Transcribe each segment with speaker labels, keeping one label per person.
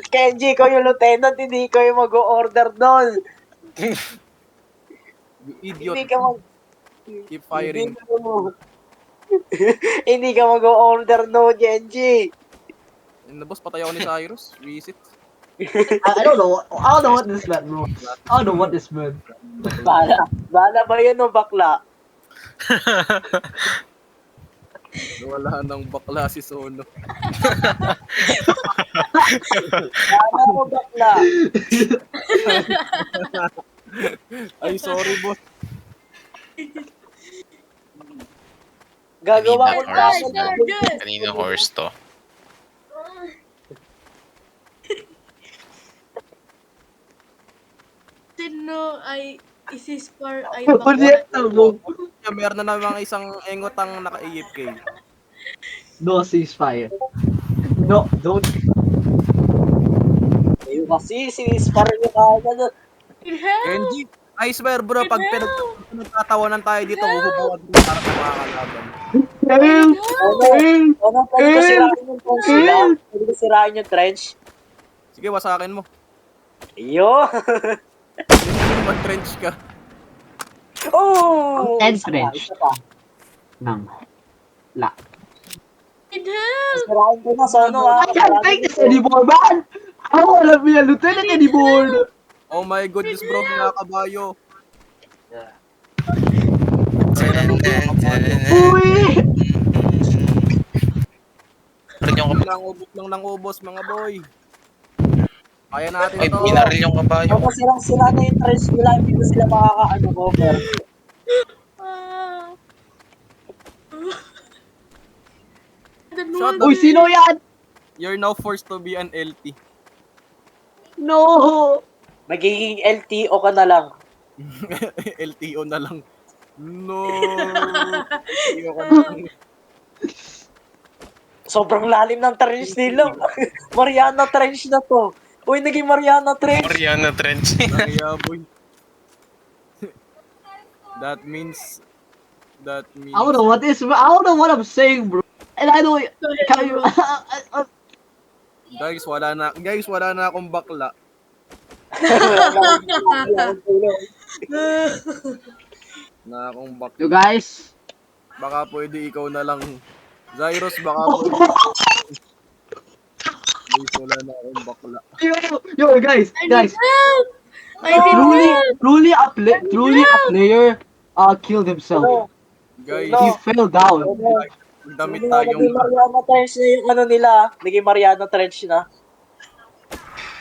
Speaker 1: Kenji, ikaw yung lieutenant, hindi ikaw yung mag-o-order doon.
Speaker 2: You idiot.
Speaker 1: Hindi ka mag...
Speaker 2: Keep firing.
Speaker 1: Hindi ka mag-o-order no, Kenji.
Speaker 2: Boss, patay ako ni Cyrus. Visit.
Speaker 3: I don't know. I don't know what this meant, bro. I don't know what this meant.
Speaker 1: Bala ba yun o bakla?
Speaker 2: Wala nang bakla si Sono.
Speaker 1: Bala o bakla?
Speaker 2: Ay, sorry, boss.
Speaker 1: Gagawa ko
Speaker 4: Kanina horse to.
Speaker 5: Sino ay isispar ay
Speaker 3: Proyekto mo.
Speaker 2: Meron na namang isang engotang naka-AFK.
Speaker 3: No ceasefire. No, don't.
Speaker 1: Ayun kasi, sinispar niyo kagad.
Speaker 2: Kenji, I swear bro, pag pinagtatawanan tayo dito, huhubukan ko para sa mga kalaban.
Speaker 3: Help! Help!
Speaker 1: Ano, pwede ko sirain yung trench nila? Pwede ko sirain yung trench?
Speaker 2: Sige, wasakin mo.
Speaker 1: Iyo!
Speaker 2: Mag-trench ka.
Speaker 1: Oh!
Speaker 3: Ang
Speaker 1: Isa pa,
Speaker 3: trench.
Speaker 1: isa pa.
Speaker 3: Nang. La.
Speaker 1: Sirain ko na, Sono ah.
Speaker 3: I can't take this anymore, man! I don't wanna be a lieutenant anymore!
Speaker 2: Oh my goodness bro, nakakabayo.
Speaker 3: Uy!
Speaker 2: Ubos lang ng ubos, mga boy. Kaya natin
Speaker 4: Ay,
Speaker 2: to.
Speaker 4: binaril yung kabayo.
Speaker 1: Kung sila na yung trench nila, hindi ko sila makakaano cover.
Speaker 2: Shut
Speaker 3: Uy, sino yan?
Speaker 2: You're now forced to be an LT.
Speaker 3: No!
Speaker 1: Magiging LTO ka na lang.
Speaker 2: LTO na lang. No. LTO ka na lang.
Speaker 1: Sobrang lalim ng trench nila. Mariana Trench na to. Uy, naging Mariana Trench.
Speaker 4: Mariana Trench.
Speaker 2: Kaya boy. That means
Speaker 3: I don't know what I'm saying, bro. And I don't. Can you?
Speaker 2: Guys, wala na akong bakla. Na akong bakla.
Speaker 3: You guys.
Speaker 2: Baka pwede ikaw na lang. Zyrus, baka pwede. Guys, wala na akong bakla.
Speaker 3: Yo, guys.
Speaker 5: I need
Speaker 3: Truly a player killed himself.
Speaker 2: Guys,
Speaker 3: He fell down.
Speaker 2: damit tayong
Speaker 1: Naging Mariana Trench na yung ano nila. Naging Mariana Trench na.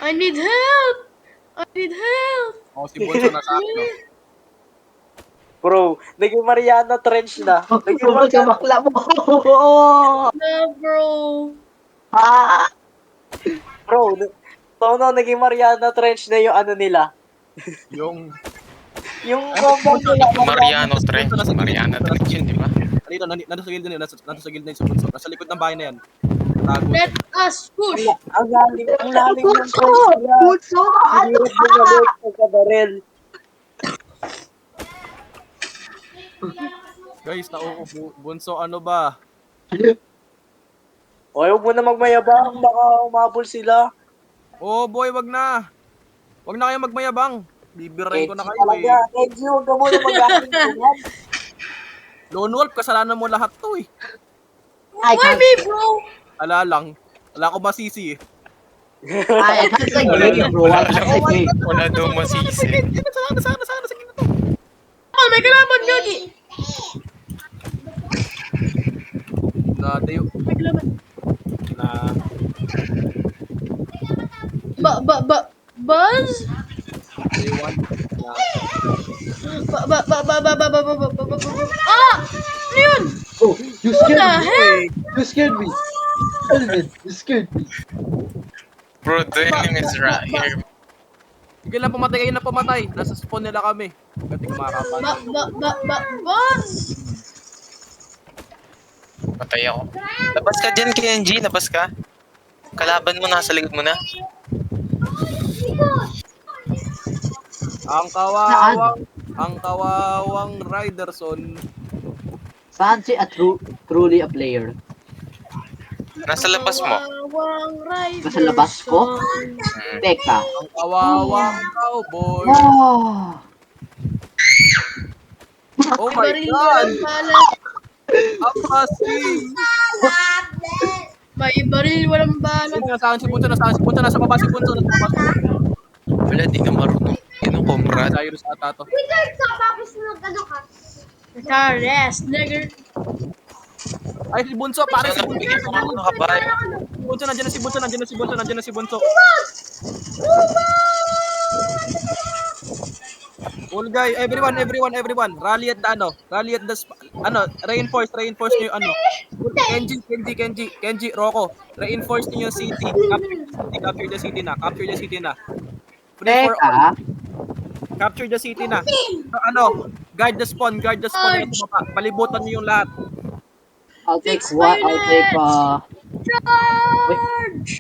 Speaker 5: I need help!
Speaker 2: Oh, si Bonso na sa akin.
Speaker 1: Bro, naging Mariana Trench na. Naging
Speaker 3: Sobrang
Speaker 1: Mariana...
Speaker 3: bakla mo.
Speaker 5: No, bro.
Speaker 3: Ah!
Speaker 1: Bro, Tono, naging Mariana Trench na yung ano nila.
Speaker 2: Yung
Speaker 1: Yung combo nila.
Speaker 4: Mariano Trench. Mariana Trench yun, di ba?
Speaker 2: dito, nandito sa gilid na yun, nandito sa gilid na yun si Bonso. Nasa likod ng bahay na yan. Tago.
Speaker 5: Let us push.
Speaker 1: Ang lalim ng trench nila.
Speaker 3: Bunso!
Speaker 1: Ang hirap bumalik sa baril.
Speaker 2: Guys, nauupo. Bonso, ano ba?
Speaker 1: O, huwag mo na magmayabang. Baka umabol sila.
Speaker 2: Oh boy, wag na. Wag na kayo magmayabang. Bibirain ko na kayo
Speaker 1: talaga.
Speaker 2: eh.
Speaker 1: Kenji, huwag ka muna mag-acting ganyan.
Speaker 2: Lone Wolf, kasalanan mo lahat to eh.
Speaker 3: I
Speaker 5: Why
Speaker 3: can't,
Speaker 5: me, bro?
Speaker 2: Ala lang. Wala ko masisi eh.
Speaker 3: I can't say gay, bro. I can't say gay.
Speaker 4: Wala daw masisi.
Speaker 2: Sana, sige na to.
Speaker 5: Oh, may kalaban yun eh.
Speaker 2: Nadayo.
Speaker 5: May kalaban.
Speaker 2: Na.
Speaker 5: Buzz?
Speaker 2: Day one. Na.
Speaker 5: Ah! Ano yun?
Speaker 3: Oh, you
Speaker 5: What
Speaker 3: scared
Speaker 5: the
Speaker 3: me.
Speaker 5: heck?
Speaker 3: You scared me. Elvin, you scared me.
Speaker 4: Bro, the enemy is right here.
Speaker 2: Sige lang, pumatay kayo na pumatay. Nasa spawn nila kami. Kasi kumakapan.
Speaker 5: Buzz?
Speaker 4: Patay ako. Labas ka dyan, Kenji. Labas ka. Kalaban mo, nasa likod mo na.
Speaker 2: Ang kawawang Riderson.
Speaker 3: Saan si truly a player?
Speaker 4: Nasa labas mo.
Speaker 5: Kawawang rider
Speaker 3: Nasa labas ko?
Speaker 5: son.
Speaker 3: Teka.
Speaker 2: Ang kawawang cowboy.
Speaker 3: Oh.
Speaker 2: Oh
Speaker 5: May
Speaker 2: my
Speaker 5: baril
Speaker 2: God!
Speaker 5: walang bala.
Speaker 2: Ang kasing!
Speaker 5: May baril walang bala.
Speaker 2: Nasaan si Bunso? Nasaan si Bunso? Nasa baba si Bunso. Nasa baba si Bunso.
Speaker 4: Wala, di na marunong. Ano, comrade?
Speaker 2: Cyrus ata to.
Speaker 5: Charles, nigger.
Speaker 2: Ay, si Bunso. Pare si
Speaker 4: Sana
Speaker 2: Bunso.
Speaker 4: bigyan mo ako ng kabayo.
Speaker 2: Si Bunso, nandiyan na si Bunso. Nandiyan na si Bunso. Nandiyan na si Bunso. All guy, everyone. Rally at the rally at the reinforce niyo yung Kenji, Rocco. Reinforce niyo yung city. Capture the city na. Free for all.
Speaker 3: Teka.
Speaker 2: Capture the city na. Guard the spawn yung baba. Palibutan niyo yung lahat.
Speaker 3: I'll take what? I'll take
Speaker 5: Charge!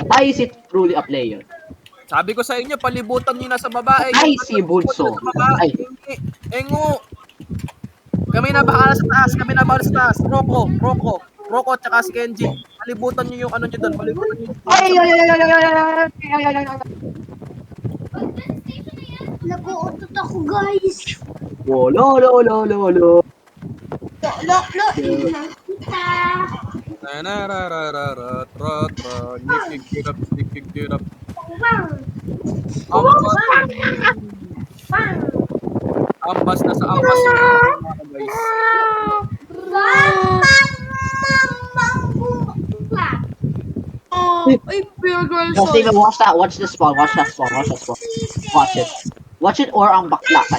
Speaker 3: Why is it truly a player?
Speaker 2: Sabi ko sa inyo, palibutan niyo na sa baba.
Speaker 3: Ay, si Bunso. Ay.
Speaker 2: Engo. Kami na bahala sa taas. Rocco at saka si Kenji. Palibutan niyo yung ano niyo doon. Palibutan niyo.
Speaker 3: Ay.
Speaker 5: Nag-uutot ako, guys.
Speaker 3: Lo.
Speaker 5: Lo,
Speaker 2: Nikig up. Ambas na sa ambas yung mga guys.
Speaker 5: Oh, ay, pure girl
Speaker 3: No,
Speaker 5: son.
Speaker 3: Steven, watch that. Watch the spawn. Watch it. Watch it or ang bakla ka.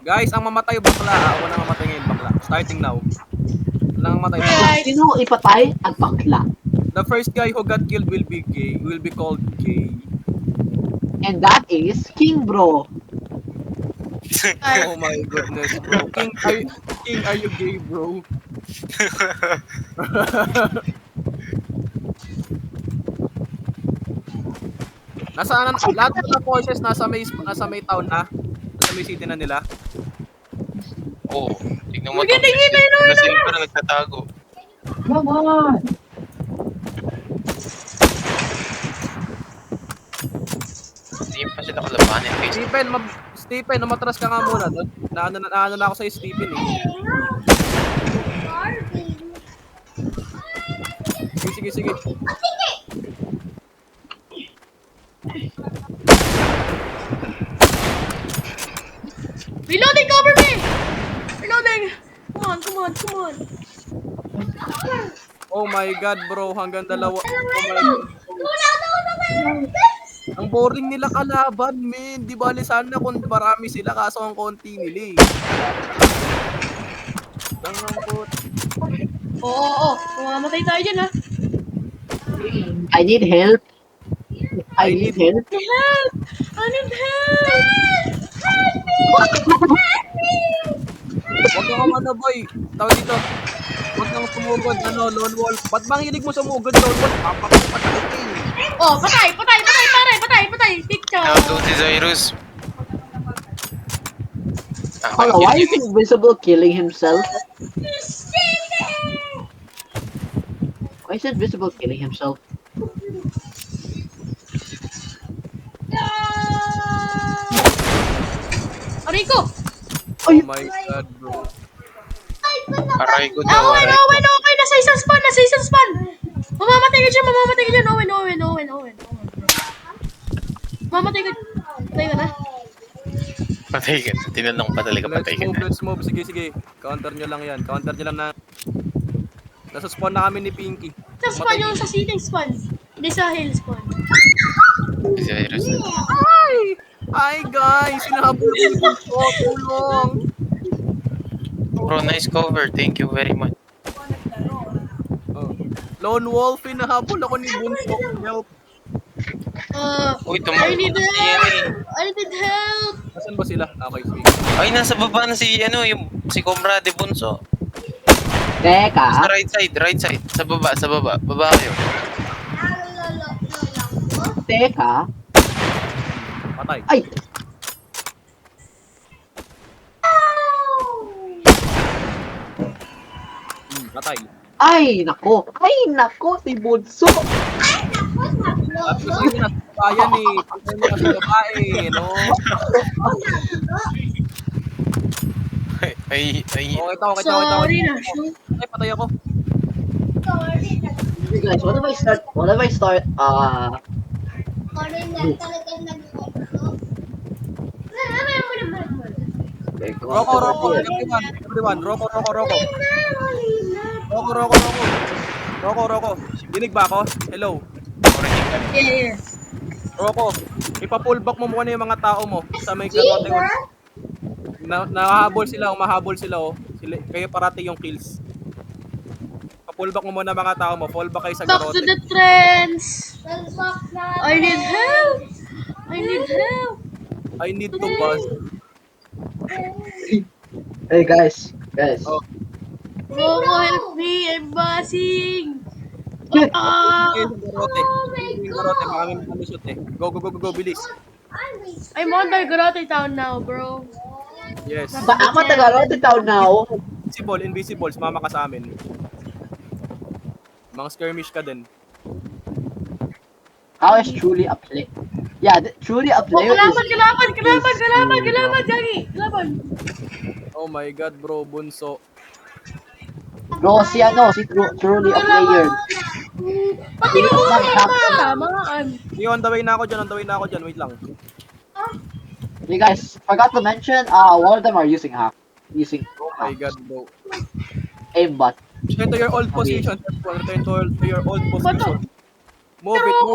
Speaker 2: Guys, ang mamatay bakla. Walang mamatay ngayon bakla. Starting now. Walang mamatay bakla.
Speaker 5: Guys,
Speaker 3: Sino ipatay ang bakla?
Speaker 2: The first guy who got killed will be gay. Will be called gay.
Speaker 3: And that is King Bro.
Speaker 2: Oh my goodness, bro. King, are you gay, bro? Nasaan lahat ng forces nasa may town na? Nasa may city na nila?
Speaker 4: Oo. Tignan mo
Speaker 5: Sige,
Speaker 4: to.
Speaker 5: tingin, mayroon
Speaker 4: Nasa iyo parang nagtatago.
Speaker 3: Come on.
Speaker 4: Hindi pa sila kalabanin.
Speaker 2: Stephen, umatras ka nga muna doon. Naano na ako sa'yo, Stephen eh. Sige.
Speaker 5: reloading, cover me! Reloading! Come on.
Speaker 2: Oh my God, bro. Hanggang dalawa. Oh my God. Ang boring nila kalaban, men. Di bali sana kung marami sila kaso ang konti nila eh. Tangangkot.
Speaker 5: Oo. Mamamatay tayo dyan, ha?
Speaker 3: I need help. I need help.
Speaker 5: Help! I need help!
Speaker 2: Huwag kang boy. Tawag dito. Huwag kang sumugod. Lone wolf. Ba't bang hilig mo sumugod, lone wolf? Papakapatay ka eh.
Speaker 5: Oh, patay, pare, patay. Picture.
Speaker 4: Now do si Cyrus.
Speaker 3: Hello, why is Invisible killing himself? Why is Invisible killing himself?
Speaker 5: Rico!
Speaker 2: Oh my God, bro.
Speaker 4: Aray ko daw, aray ko.
Speaker 5: Owen, nasa isang spawn. Mamamatay ka dyan, Owen. Mamamatay ka. Patay ka na.
Speaker 4: Patay ka na. Tinanong pa talaga patay ka na.
Speaker 2: Let's move. Sige. Counter nyo lang yan. Na nasa spawn na kami ni Pinky.
Speaker 5: Sa spawn yung sa ceiling spawn. Hindi sa hill spawn.
Speaker 4: Si Cyrus na.
Speaker 2: Hi guys! Sinahabol ko. Tulong!
Speaker 4: Bro, nice cover. Thank you very much.
Speaker 2: Oh. Lone Wolf, hinahabol ako ni Bunso. Help!
Speaker 4: Uy,
Speaker 5: I need
Speaker 4: tumakbo si
Speaker 5: help! I need help!
Speaker 2: Nasaan ba sila? Okay, sige.
Speaker 4: Ay, nasa baba na si Comrade Bunso. Sa
Speaker 3: Teka.
Speaker 4: right side. Sa baba. Baba kayo.
Speaker 3: Teka.
Speaker 2: Patay.
Speaker 3: Ay!
Speaker 2: Patay.
Speaker 3: Ay, nako. Ay, nako, si Bunso.
Speaker 2: At gusto nyo nasa bayan eh. Gusto nyo nasa babae, no?
Speaker 4: Ay.
Speaker 2: Okay, ito.
Speaker 5: Sorry na, shoot.
Speaker 2: Ay, patay ako.
Speaker 3: Hey guys, what if I start, okay, come on,
Speaker 2: Roko.
Speaker 3: come on.
Speaker 2: Everyone. Roko. Roko. Dinig ba ako? Hello.
Speaker 5: Yeah.
Speaker 2: Roko, ipa-pull back mo muna yung mga tao mo sa may garote. Nahahabol sila, umahabol sila oh. Kayo parati yung kills. Pa-pull back mo muna mga tao mo. Fall back kayo sa
Speaker 5: Back to
Speaker 2: garote.
Speaker 5: the trends. I need help.
Speaker 2: I need to bust.
Speaker 3: Hey guys.
Speaker 2: Oh.
Speaker 5: Roko, help me. I'm buzzing.
Speaker 3: Shit.
Speaker 2: Kayo sa garote. Yung garote, baka may mamisot eh. Go, bilis.
Speaker 5: I'm on the Garate town now, bro.
Speaker 2: Yes.
Speaker 3: I'm at the Garote town now.
Speaker 2: Invisible, sumama ka sa amin. Mga skirmish ka din.
Speaker 3: How is truly a play? Yeah, truly a
Speaker 5: Oh,
Speaker 3: player
Speaker 5: kalaban,
Speaker 3: is...
Speaker 5: Jagi. Kalaban.
Speaker 2: Oh my god, bro, bunso.
Speaker 3: Bro, si truly a player.
Speaker 5: Pati ko mga
Speaker 2: On the way na ako dyan, wait lang.
Speaker 3: You guys, forgot to mention, one of them are using hack.
Speaker 2: Oh my god, bro.
Speaker 3: Aimbot.
Speaker 2: Return to your old position. Return to your old position. Move it, move